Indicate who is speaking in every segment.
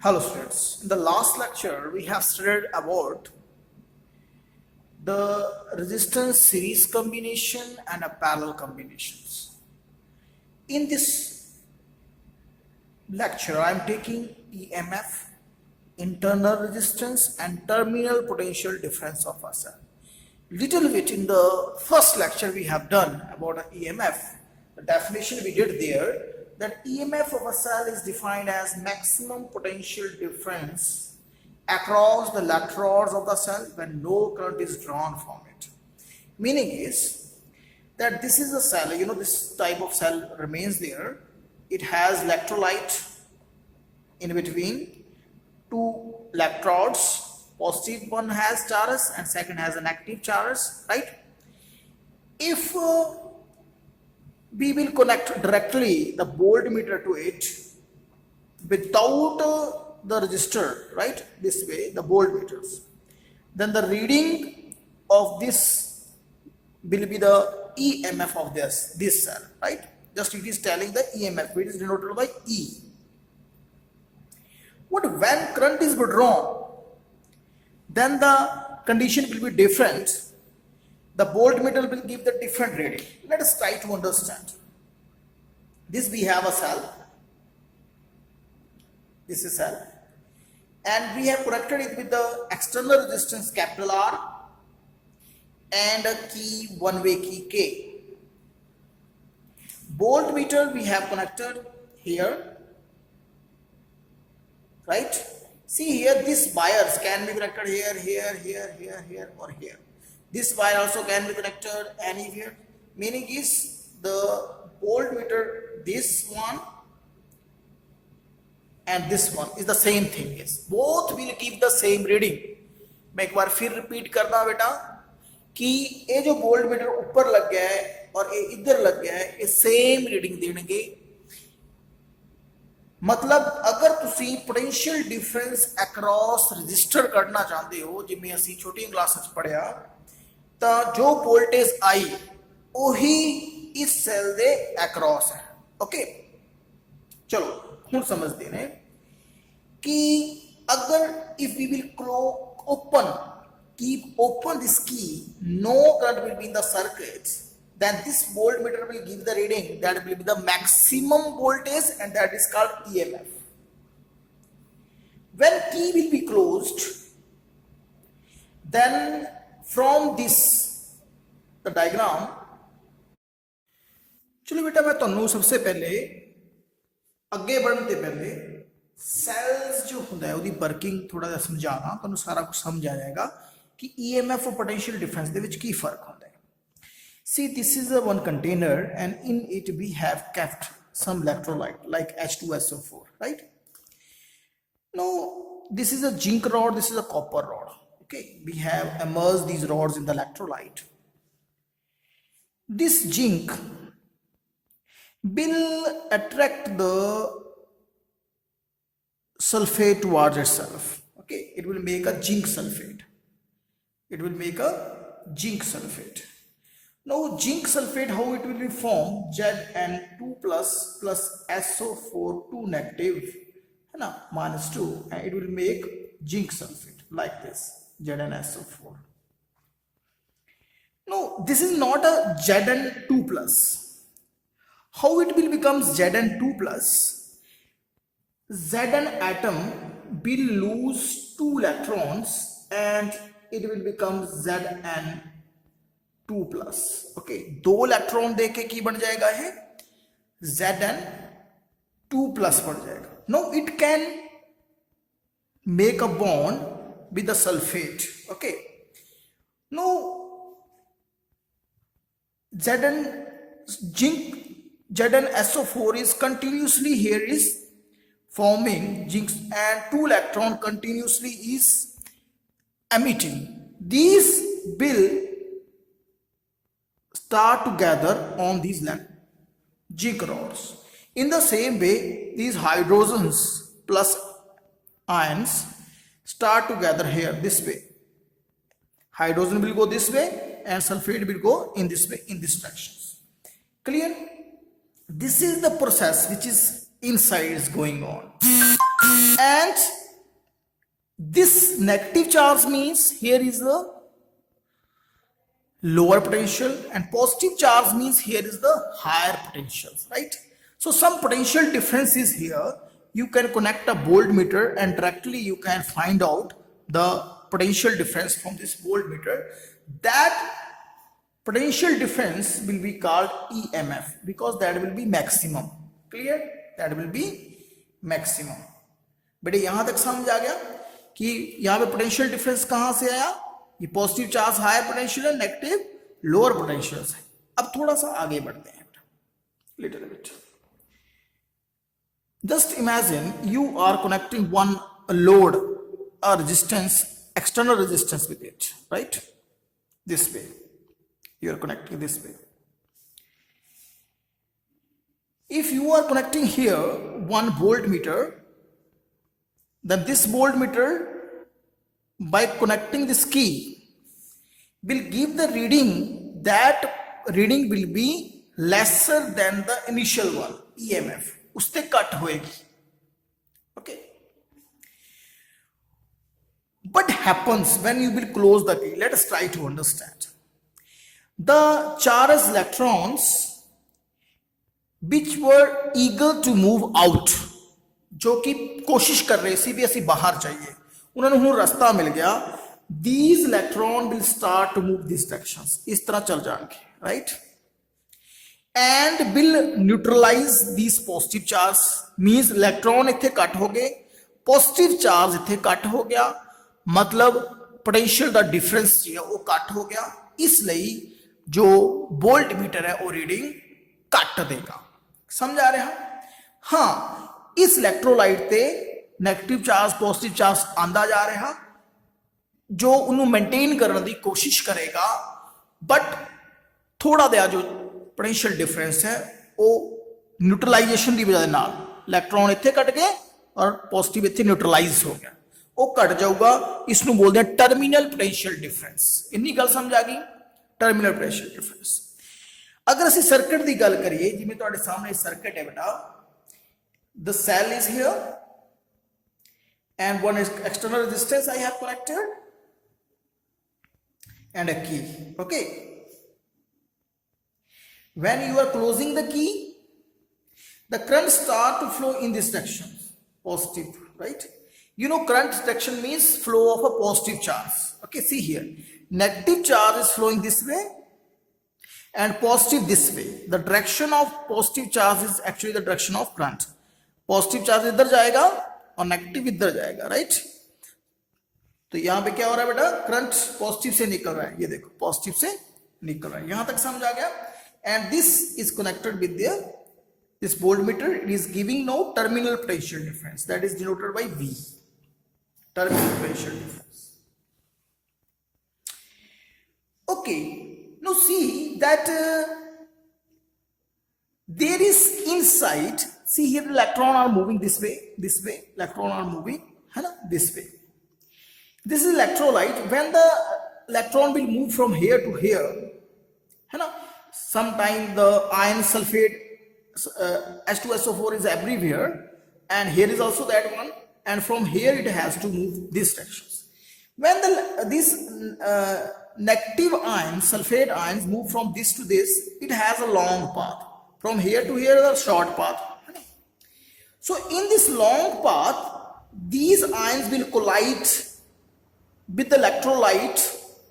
Speaker 1: Hello students, in the last lecture we have studied about the resistance series combination and a parallel combinations. In this lecture I am taking EMF, internal resistance and terminal potential difference of a cell. Little bit in the first lecture we have done about an EMF. The definition we did there, that EMF of a cell is defined as maximum potential difference across the electrodes of the cell when no current is drawn from it. Meaning is that this is a cell, this type of cell remains there. It has electrolyte in between, two electrodes. Positive one has charge and second has a negative charge, right? If we will connect directly the voltmeter to it without the resistor, right? This way, the voltmeters. Then the reading of this will be the EMF of this cell, right? Just it is telling the EMF, which is denoted by E. What when current is withdrawn, then the condition will be different. The voltmeter will give the different reading. Let us try to understand. This we have a cell. This is cell. And we have connected it with the external resistance capital R and a key, one-way key K. Voltmeter we have connected here, right? See here, these wires can be connected here, or here. This wire also can be connected anywhere. Meaning is the voltmeter, this one and this one is the same thing. Yes, both will give the same reading. मैं एक बार फिर repeat करना बेटा कि ये जो voltmeter ऊपर लग गया है और ये इधर लग गया है, ये सेम रीडिंग देंगे. मतलब अगर तुसी पोटेंशियल डिफरेंस अक्रॉस रजिस्टर करना चाहते हो, जिमें असी छोटी क्लास च पढ़िया, तो जो वोल्टेज आई वही इस सेल दे अक्रॉस है. ओके, चलो हुण समझते हैं कि अगर if we will keep open this key, no current will be in the circuit, then this voltmeter will give the reading that will be the maximum voltage, and that is called EMF. When key will be closed, then from this the diagram, चलो बेटा मैं तुहानू सबसे पहले अगे बढ़ने से पहले सेल्स जो होता है उसकी वर्किंग थोड़ा सा समझाना, तुहानू सारा कुछ समझ आ जाएगा कि EMF और पोटेंशियल डिफरेंस दे विच की फर्क होता है. See, this is a one container and in it we have kept some electrolyte like H2SO4, right? Now, this is a zinc rod, this is a copper rod. Okay, we have immersed these rods in the electrolyte. This zinc will attract the sulfate towards itself. Okay, it will make a zinc sulfate. It will make a zinc sulfate. Now zinc sulfate, how it will be formed? Zn2 plus SO4 2 negative minus 2, and it will make zinc sulfate like this, ZnSO4. No, this is not a Zn2 plus. How it will become Zn2 plus? Zn atom will lose 2 electrons and it will become Zn2 plus. Okay, 2 electron देके की बन जाएगा है Zn2 plus बन जाएगा. Now it can make a bond with the sulfate. Okay, now ZnSO4 is continuously here is forming zinc and 2 electron continuously is emitting. These will start together on these zinc rods. In the same way, these hydrogens plus ions start together here this way. Hydrogen will go this way and sulfate will go in this way, in this direction. Clear? This is the process which is inside is going on. And this negative charge means here is the lower potential, and positive charge means here is the higher potential, right? So some potential difference is here. You can connect a voltmeter and directly you can find out the potential difference from this voltmeter. That potential difference will be called EMF because that will be maximum. Clear? That will be maximum. बेटे यहां तक समझ आ गया कि यहां पे potential difference कहां से आया? ये पॉजिटिव चार्ज हायर पोटेंशियल है, नेगेटिव लोअर पोटेंशियल है. अब थोड़ा सा आगे बढ़ते हैं, little bit. Just imagine you are connecting one load, a resistance, external resistance with it, right? This way. You are connecting this way. If you are connecting here one voltmeter, then this voltmeter, by connecting this key, will give the reading. That reading will be lesser than the initial one, EMF. उससे cut होएगी. Okay. What happens when you will close the key? Let us try to understand. The charged electrons which were eager to move out, जो कि कोशिश कर रहे सी भी ਅਸੀਂ बाहर जाइए, उन्होंने ਹੁਣ रास्ता मिल गया. These electron will start to move these directions. इस तरह चल जाएंगे, right? And will neutralize these positive charge. Means electron इत्थे कट हो गए, positive charge इत्थे कट हो गया, मतलब potential दा difference जी है वो कट हो गया. इसलिए जो वोल्ट मीटर है वो रीडिंग कट देगा. समझ आ रहा? हाँ, इस इलेक्ट्रोलाइट ते नेगेटिव चार्ज पॉजिटिव चार्ज आंदा जा रहा, जो उन्होंने मेंटेन करने की कोशिश करेगा, बट थोड़ा जिहा जो पोटेंशियल डिफरेंस है वो न्यूट्रलाइजेशन की वजह नाल इलेक्ट्रॉन इत्थे कट गए और पॉजिटिव इत्थे न्यूट्रलाइज हो गया, वो कट जाऊगा. इसनूं बोलते हैं टर्मिनल पोटेंशियल डिफरेंस. इन्नी गल समझ आ गई? Terminal potential difference. अगर असीं सर्किट की गल करिए, जिवें तुहाडे सामने सर्किट है बेटा, the cell is here and one is external resistance I have connected and a key. Okay, when you are closing the key, the current start to flow in this direction, positive, right? You know current direction means flow of a positive charge. Okay, see here, negative charge is flowing this way and positive this way. The direction of positive charge is actually the direction of current. Positive charge इधर जाएगा और negative इधर जाएगा, right? तो यहां पे क्या हो रहा है बेटा? करंट पॉजिटिव से निकल रहा है, ये देखो पॉजिटिव से निकल रहा है. यहां तक समझ आ गया? And this is connected with this voltmeter. It is giving no terminal potential difference, that is denoted by V, terminal potential difference. Okay, now see that there is inside. See here, the electron are moving this way, electron are moving, है ना, this way. This is electrolyte. When the electron will move from here to here, है ना, sometime the iron sulfate H2SO4 is everywhere, and here is also that one, and from here it has to move these directions. When this negative ions, sulfate ions, move from this to this, it has a long path. From here to here is a short path. So in this long path, these ions will collide with the electrolyte,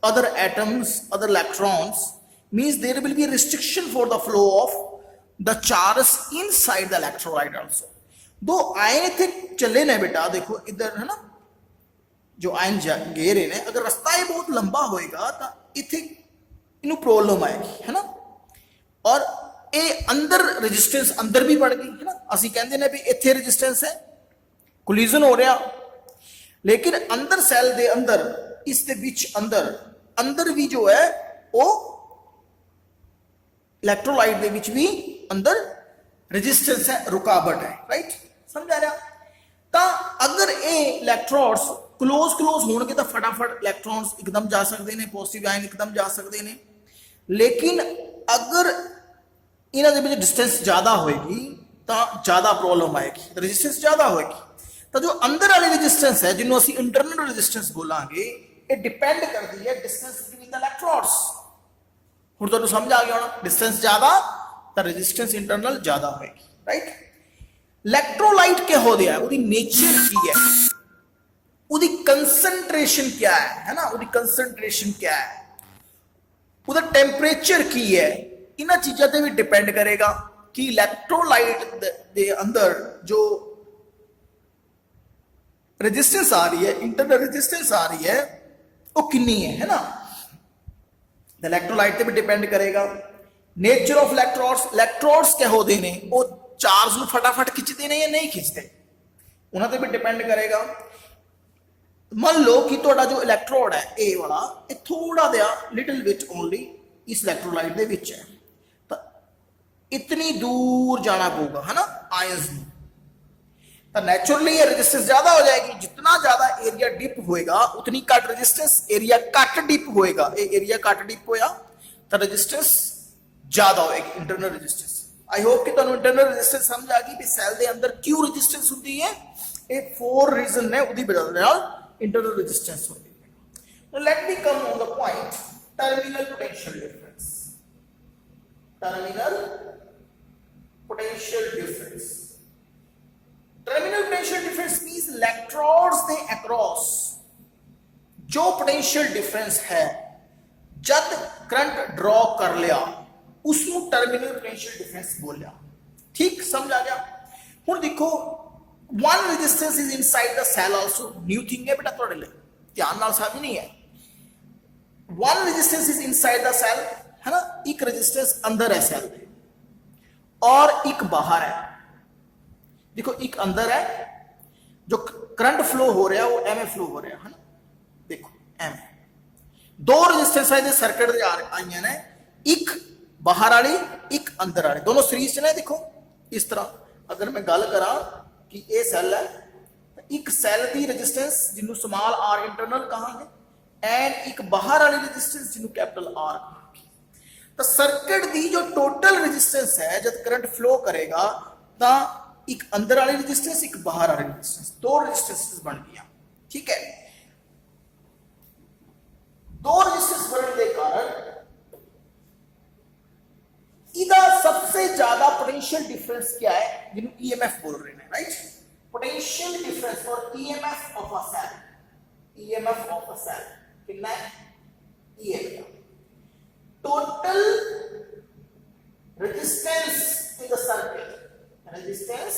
Speaker 1: other atoms, other electrons. Means there will be a restriction for the flow of the charges inside the electrolyte also. दो ion इतने चले ने बेटा, देखो इधर है ना, जो आयन गे रहे ने, अगर रास्ता ये बहुत लंबा होएगा तो इतने इन्हें प्रॉब्लम आएगी, है ना. और ये अंदर रेजिस्टेंस अंदर भी बढ़ गई, है ना. ਅਸੀਂ ਕਹਿੰਦੇ ਨੇ ਵੀ ਇੱਥੇ रेजिस्टेंस है, कोलिजन हो रहा, लेकिन अंदर सैल ਦੇ अंदर, इस ਦੇ ਵਿੱਚ अंदर भी जो है वो इलेक्ट्रोलाइट ਦੇ ਵਿੱਚ भी अंदर रेजिस्टेंस है, रुकावट है, राइट? समझ आ रहा? तो अगर ये इलेक्ट्रॉन्स क्लोज होणगे तो फटाफट इलेक्ट्रॉन्स एकदम जा सकते हैं, पॉजिटिव आयन एकदम जा सकते हैं. लेकिन अगर इन्हां दे विच डिस्टेंस ज़्यादा होएगी तो ज़्यादा प्रॉब्लम आएगी, रजिस्टेंस ज़्यादा होएगी। तो जो अंदर वाली रजिस्टेंस है जिन्होंने असीं इंटरनल रजिस्टेंस बोलांगे, ये डिपेंड करती है डिस्टेंस बिटवीन द इलेक्ट्रोड्स। हुण तुहानूं समझ आ गया होना, डिस्टेंस ज़्यादा तो रजिस्टेंस इंटरनल ज़्यादा होएगी, राइट। इलेक्ट्रोलाइट क्या हो दिया है, उसकी नेचर की है, उसकी कंसंट्रेशन क्या है ना, उसकी कंसंट्रेशन क्या है, उसका टेंपरेचर की है, इन चीज़ों पर भी डिपेंड करेगा कि इलेक्ट्रोलाइट के अंदर जो रेजिस्टेंस आ रही है, इंटरनल रेजिस्टेंस आ रही है, वो कितनी है ना। इलेक्ट्रोलाइट पे भी डिपेंड करेगा। नेचर ऑफ इलेक्ट्रोड्स, इलेक्ट्रोड्स क्या होते हैं, वो चार्ज को फटाफट खिंचते हैं या नहीं खिंचते, उन्होंने भी डिपेंड करेगा। मान लो कि थोड़ा जो इलेक्ट्रोड है ए वाला, ये थोड़ा दिया लिटिल बिट ओनली इस इलेक्ट्रोलाइट के विच है, तो इतनी दूर जाना पड़ेगा है ना आयंस में, तो नेचुरली ये रेजिस्टेंस ज्यादा हो जाएगी। जितना ज्यादा एरिया डिप होएगा उतनी कट रेजिस्टेंस, एरिया कट डिप होएगा, ये एरिया कट डिप होया तो रेजिस्टेंस ज्यादा होएगी, इंटरनल रेजिस्टेंस। आई होप कि तुहानूं इंटरनल रेजिस्टेंस समझ आ गई भी सैल के अंदर क्यों रेजिस्टेंस होती है, ये 4 रीजन ने उसकी वजह नाल इंटरनल रेजिस्टेंस होती है। Let me come on the point terminal potential difference. Terminal potential difference, terminal potential difference means electrodes they across जो पोटेंशियल डिफरेंस है जब करंट ड्रॉ कर लिया उसको टर्मिनल पोटेंशियल डिफरेंस बोलिया। ठीक समझ आ गया। हुण देखो one resistance is inside the cell also, new thing है बेटा तुहाडे लिए, ध्यान नाल समझ नहीं है। One resistance is inside the cell है ना, एक रेजिस्टेंस अंदर है सेल दे और एक बाहर है। देखो एक अंदर है, जो करंट फ्लो हो रहा है वो एम फ्लो हो रहा है ना, देखो एम। दो रेजिस्टेंस है सर्किट दे आईयां ने, एक बाहर वाली एक अंदर वाली, दोनों सीरीज च ने। देखो इस तरह अगर मैं गल करा कि ये सैल है, एक सैल की रेजिस्टेंस जिन्हों स्मॉल आर इंटरनल कहांगे एंड एक बाहर वाली रेजिस्टेंस जिन्हों कैपिटल आर कहांगे। तो सर्किट की जो टोटल रेजिस्टेंस है जब करंट फ्लो करेगा तो एक अंदर वाली रेजिस्टेंस एक बाहर वाली रेजिस्टेंस, दो रेजिस्टेंस बन गया। ठीक है, दो रेजिस्टेंस बनने के कारण इधर सबसे ज्यादा पोटेंशियल डिफरेंस क्या है जिन्हों ईएमएफ बोल रहे हैं, राइट। पोटेंशियल डिफरेंस और EMF of a cell, EMF of a cell कितना है, EMF total resistance in the circuit, resistance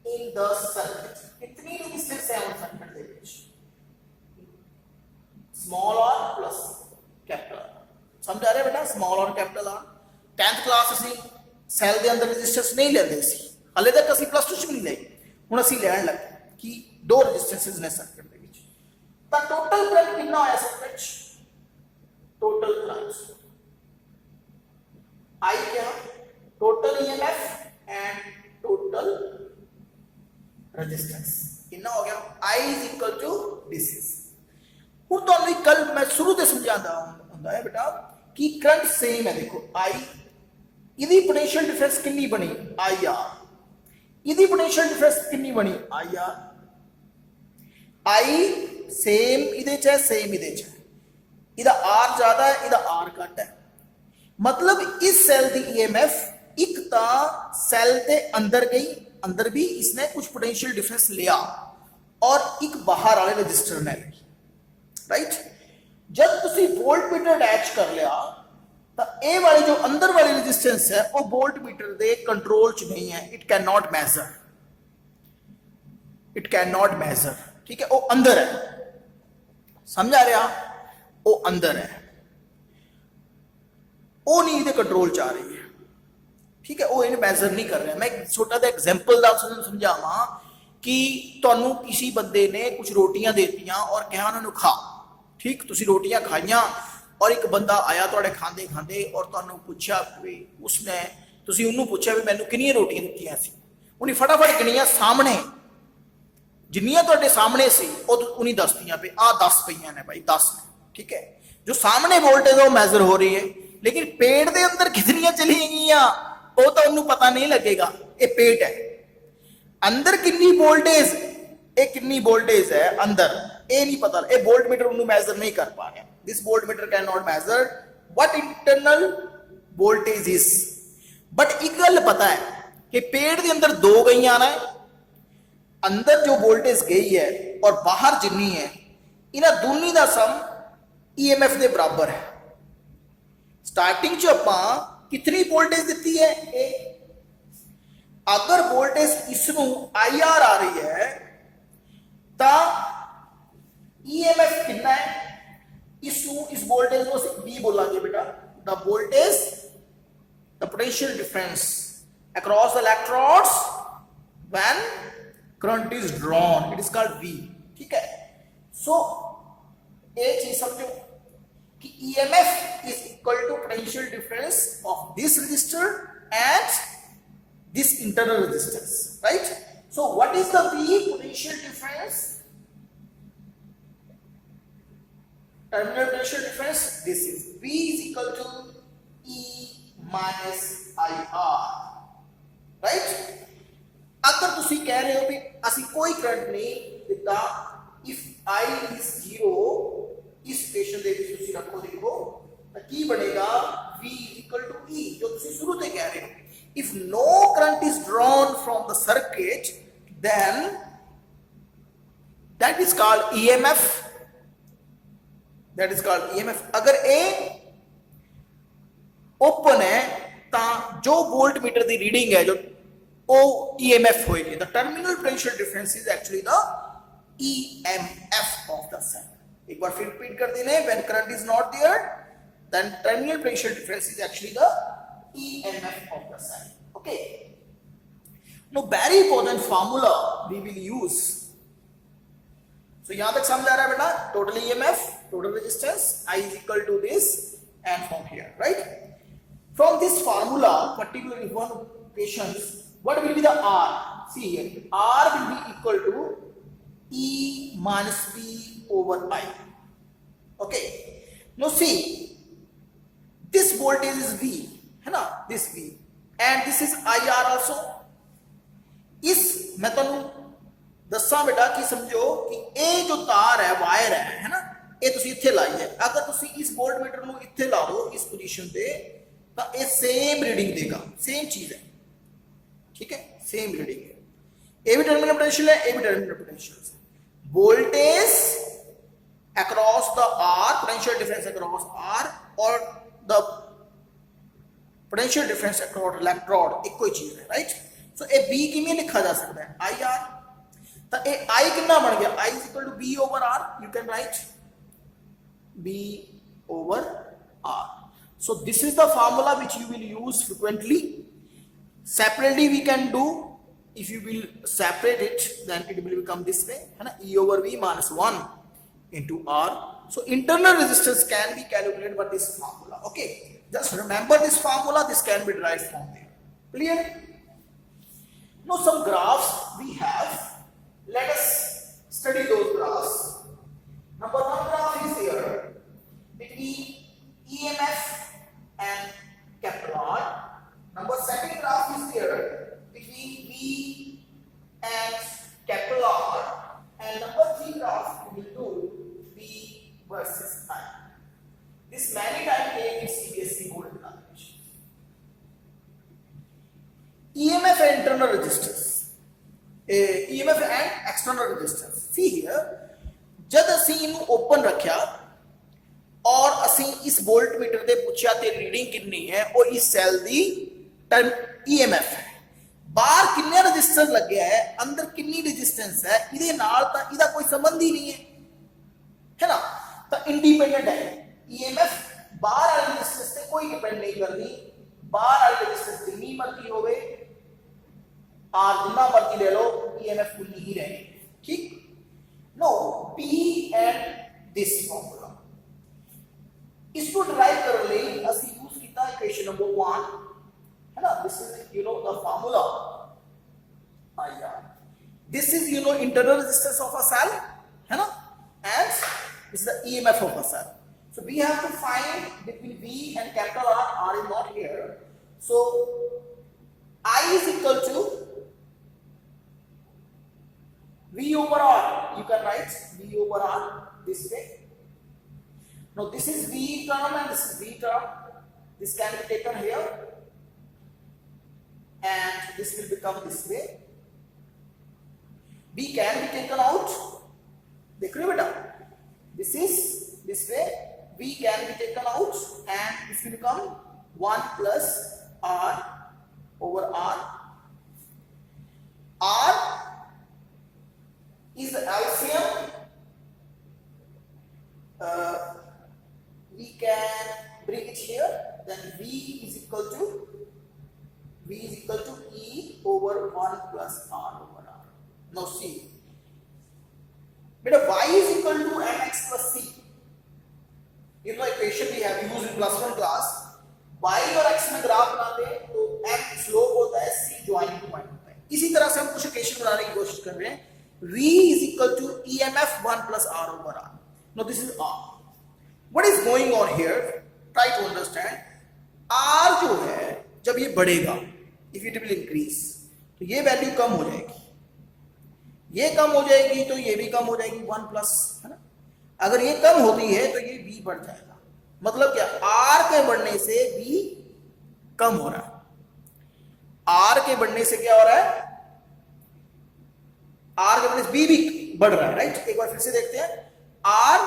Speaker 1: in the circuit, कितनी रेजिस्टेंस है उस सर्किट के बीच, small R plus capital R. समझ आ रहा है बेटा, स्मॉल और कैपिटल आर। 10th क्लास असी सैल के अंदर रेजिस्टेंस नहीं लेते सी, हाले तक असी प्लस 2 च भी नहीं ली, हुण असी लैण लगे कि दो रेजिस्टेंसेस ने सर्किट के बीच। तो टोटल करंट कितना होया सर्किट च, टोटल करंट आई क्या, total EMF and total resistance कितना हो गया, I is equal to this. हुण तुहानूं कल मैं शुरू से समझाता हुंदा है बेटा कि करंट सेम है। देखो आई, इहदी पोटेंशियल डिफरेंस कितनी बनी, आई आर, इहदी पोटेंशियल डिफरेंस कितनी बनी, आई आर। आई सेम इहदे च है, सेम इहदे च है, इहदा आर ज्यादा है, इहदा आर घट है। मतलब इस सेल की ईएमएफ एक तो सेल के अंदर गई, अंदर भी इसने कुछ पोटेंशियल डिफरेंस लिया और एक बाहर वाले रजिस्टर ने ली, राइट। जब तुसी वोल्ट मीटर अटैच कर लिया तो ये वाली जो अंदर वाली रेजिस्टेंस है वो वोल्ट मीटर के कंट्रोल च नहीं है, it can not measure, it can not measure. ठीक है, वो अंदर है, समझ आ रहा, वो अंदर है, वो नहीं इहदे कंट्रोल च आ रही है। ठीक है, वो इन्हें मेजर नहीं कर रहा। मैं एक छोटा सा एग्जाम्पल समझावा कि तुहानूं किसी बंदे ने कुछ रोटियां देतियां और कहा उन्होंने खा, ठीक, तुसी रोटियां खाइयां और एक बंदा आया तुहाडे खांदे खांदे और तुहानूं पूछा भी, उसने तुसी उन्होंने पूछा भी मैनूं कितनियां रोटियां दित्तियां सी, उन्हें फटाफट गिनियां सामने, जिन्नियां तुहाडे सामने सी उन्हें दस दियां पे आ 10 पईयां ने भाई 10। ठीक है, जो सामने वोल्टेज वो मेजर हो रही है, लेकिन पेड़ के अंदर कितनियां चली गईयां ਉਹ ਤਾਂ ਉਹਨੂੰ ਪਤਾ ਨਹੀਂ ਲੱਗੇਗਾ ਇਹ ਪੇਟ ਹੈ। ਅੰਦਰ ਕਿੰਨੀ ਵੋਲਟੇਜ, ਇਹ ਕਿੰਨੀ ਵੋਲਟੇਜ ਹੈ ਅੰਦਰ, ਇਹ ਨਹੀਂ ਪਤਾ, ਇਹ ਵੋਲਟ ਮੀਟਰ ਉਹਨੂੰ ਮੈਜ਼ਰ ਨਹੀਂ ਕਰ ਪਾ ਰਿਹਾ। This voltmeter cannot measure what internal voltage is, but ਇੱਕ ਗੱਲ ਪਤਾ ਹੈ ਕਿ ਪੇਟ ਦੇ ਅੰਦਰ ਦੋ ਗਈਆਂ ਨੇ, ਅੰਦਰ ਜੋ ਵੋਲਟੇਜ ਗਈ ਹੈ ਔਰ ਬਾਹਰ ਜਿੰਨੀ ਹੈ, ਇਹਨਾਂ ਦੋਨੀ ਦਾ ਸਮ EMF ਦੇ ਬਰਾਬਰ ਹੈ। ਸਟਾਰਟਿੰਗ 'ਚ ਆਪਾਂ ਕਿਤਨੀ ਵੋਲਟੇਜ ਦਿੱਤੀ ਹੈ A, ਅਗਰ ਵੋਲਟੇਜ ਇਸ ਨੂੰ IR ਆ ਰਹੀ ਹੈ ਤਾਂ EMF ਕਿੰਨਾ ਹੈ, इस वोल्टेज को B बोलांगे बेटा, the voltage, the potential difference across the electrodes when current is drawn, it is called V, ठीक है। so एक चीज समझो कि EMF is equal to potential difference of this resistor and this internal resistance, right? So what is the V potential difference, terminal potential difference? This is V is equal to E minus IR, right? अगर तुसी कह रहे हो भी असी कोई current नहीं दिता, if I is 0 इस इक्वेशन दे विच तुसी रखो, देखो तो की बनेगा V is equal to E, जो तुसी शुरू से कह रहे हो। if no current is drawn from the circuit then that is called EMF, that is called EMF। अगर A ओपन है तो जो वोल्ट मीटर की रीडिंग है जो वो EMF होएगी। the terminal potential difference is actually the EMF of the cell। एक बार फिर रिपीट कर देने, when current is not there then terminal potential difference is actually the EMF of the cell, okay। now very important formula we will use, so यहाँ तक समझ आ रहा है बेटा, total EMF, total resistance, I is equal to this and from here, right? From this formula, particularly one equations, what will be the R? See here, R will be equal to E minus B over I, okay। now see, this voltage is V, है ना, this V, and this is IR also। इस मैं तुहानू दसा बेटा कि समझो कि ये जो तार है, वायर है ना, ये तुसी इत्थे लाई है, अगर तुसी इस वोल्ट मीटर नू इत्थे ला दो इस पोजीशन पे तो ये सेम रीडिंग देगा, सेम चीज है, ठीक है, सेम रीडिंग है। ये भी टर्मिनल पोटेंशियल है, ये भी टर्मिनल पोटेंशियल है। Voltage across the R, potential difference across R और the potential difference across electrode एक ही चीज है, राइट। सो ये B किवें लिखा जा सकता है, IR, तो ये I कितना बन गया, I is equal to B over R, you can write B over R। so this is the formula which you will use frequently। separately we can do, if you will separate it then it will become this way, है ना, E over V minus 1 into R। so internal resistance can be calculated by this formula, okay। just remember this formula, this can be derived from there, clear। now some graphs we have, let us study those graphs। number one graph is there between EMF and capital R। number second graph is there between V and capital R, and number three graph we will do V versus I। this many times came in CBSE board examination। EMF and internal resistance, EMF and external resistance। see here, जब असी इनू open रखा और असी इस volt meter दे पुछया ते reading कितनी है और इस सेल दी EMF है, बाहर कितने रजिस्टर लगे है, अंदर कितनी रेजिस्टेंस है, इहदे नाल तां इहदा कोई संबंध ही नहीं है ना, तो इंडिपेंडेंट है। EMF बाहर वाली रेजिस्टेंस से कोई डिपेंड नहीं करती, बाहर वाली रेजिस्टेंस जितनी मर्जी होवे, R जितना मर्जी ले लो, EMF उतनी ही रहेगी, ठीक। No P and this formula, इसको डिराइव कर ले असी यूज किया इक्वेशन नंबर 1, है ना, this is you know the formula IR, this is you know internal resistance of a cell, है ना, and this is the EMF of a cell। so we have to find between V and capital R, R is not here, so I is equal to V over R. You can write V over R this way. Now this is V term and this is V term. This can be taken here and this will become this way. V can be taken out. देखो बेटा, this is this way. V can be taken out and this will become 1 plus R over R. R is the LCM. We can bring it here. Then V is equal to E over 1 plus R over R. Now see, beta Y is equal to mx plus c. You know equation we have used in +1 class. Y और x में graph बनाते हैं तो m slope होता है, c joining point होता है. इसी तरह से हम कुछ इक्वेशन बनाने की कोशिश कर रहे हैं. V is equal to EMF 1 plus R over R. Now this is R. What is going on here? Try to understand. R जो है जब ये बढ़ेगा, if it will increase, तो ये वैल्यू कम हो जाएगी. ये कम हो जाएगी तो ये भी कम हो जाएगी 1 प्लस, है ना. अगर ये कम होती है तो ये V बढ़ जाएगा. मतलब क्या, R के बढ़ने से V कम हो रहा है. R के बढ़ने से क्या हो रहा है? R के बढ़ने से B भी बढ़ रहा है, राइट. एक बार फिर से देखते हैं. R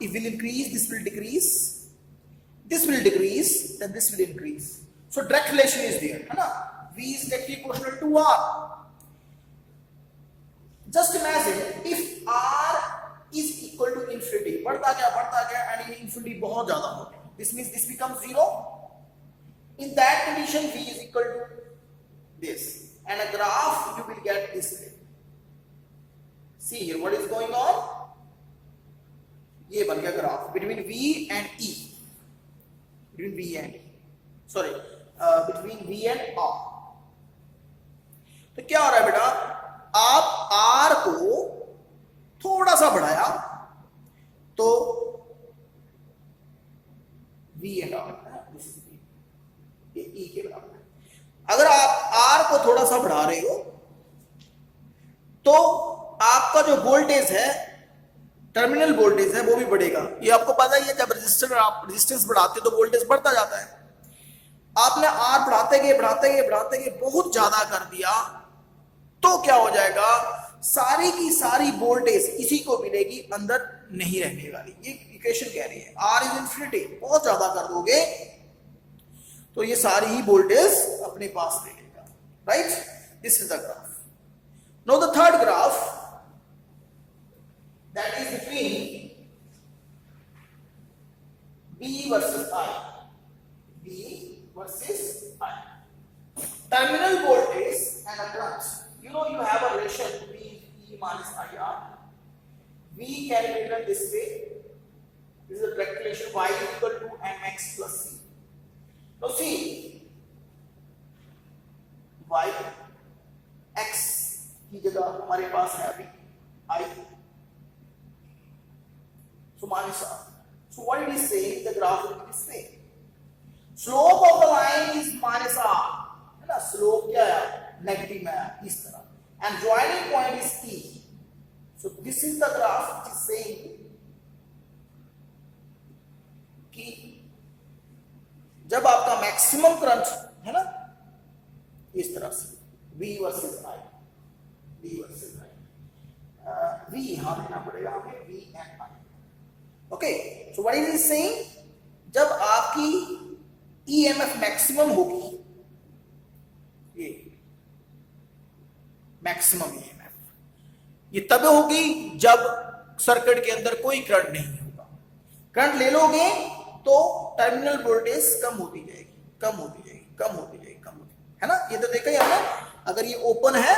Speaker 1: it will increase, this will decrease, this will decrease, then this will increase. So direct relation is there, है ना. V is directly proportional to R. Just imagine if R is equal to infinity, बढ़ता गया and in infinity बहुत ज़्यादा हो गया. This means this becomes 0. In that condition, V is equal to this, and a graph you will get this way. See here, what is going on? ये बन गया graph between V and E. Between V and E. Sorry, between V and R. तो क्या हो रहा है बेटा? आप R को थोड़ा सा बढ़ाया तो V and R, ये E के बराबर है. अगर आप R को थोड़ा सा बढ़ा रहे हो तो आपका जो वोल्टेज है, टर्मिनल वोल्टेज है, वो भी बढ़ेगा. ये आपको पता ही है, जब रेजिस्टर आप रेजिस्टेंस बढ़ाते हो तो वोल्टेज बढ़ता जाता है. आपने R बढ़ाते गए बहुत ज्यादा कर दिया तो क्या हो जाएगा? सारी की सारी वोल्टेज इसी को मिलेगी, अंदर नहीं रहने वाली. ये इक्वेशन कह रही है R इज इन्फिनिटी. बहुत ज्यादा कर दोगे तो ये सारी ही वोल्टेज अपने पास ले लेगा, right. This is the graph. Now the third graph, that is between B versus I. B versus I. Terminal voltage and a current. You know you have a relation V E minus IR. V can be written this way. This is a direct relation. Y is equal to mx plus c. Now see, y x की जगह हमारे पास है अभी I. So minus R. So what it is saying, the graph will be this way. Slope of the line is minus R. है ना, slope क्या है? Negative में इस तरह. And joining point is E. So this is the graph which is saying कि जब आपका मैक्सिमम करंट है ना इस तरह से V versus I, V versus I, V यहां लेना पड़ेगा हमें, V and I. Okay, so what is it saying? जब आपकी EMF मैक्सिमम होगी, ये मैक्सिमम EMF, ये तब होगी जब सर्किट के अंदर कोई करंट नहीं होगा. करंट ले लोगे तो टर्मिनल वोल्टेज कम होती जाएगी, है ना. ये तो देखा ही हमने. अगर ये ओपन है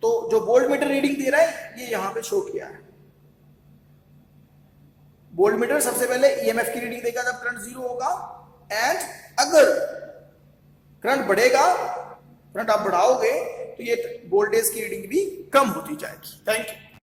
Speaker 1: तो जो वोल्ट मीटर रीडिंग दे रहा है ये यहां पे शो किया है. वोल्ट मीटर सबसे पहले ईएमएफ की रीडिंग देगा जब करंट 0 होगा, एंड अगर करंट बढ़ेगा, करंट आप बढ़ाओगे तो ये वोल्टेज की रीडिंग भी कम होती जाएगी. Thank you.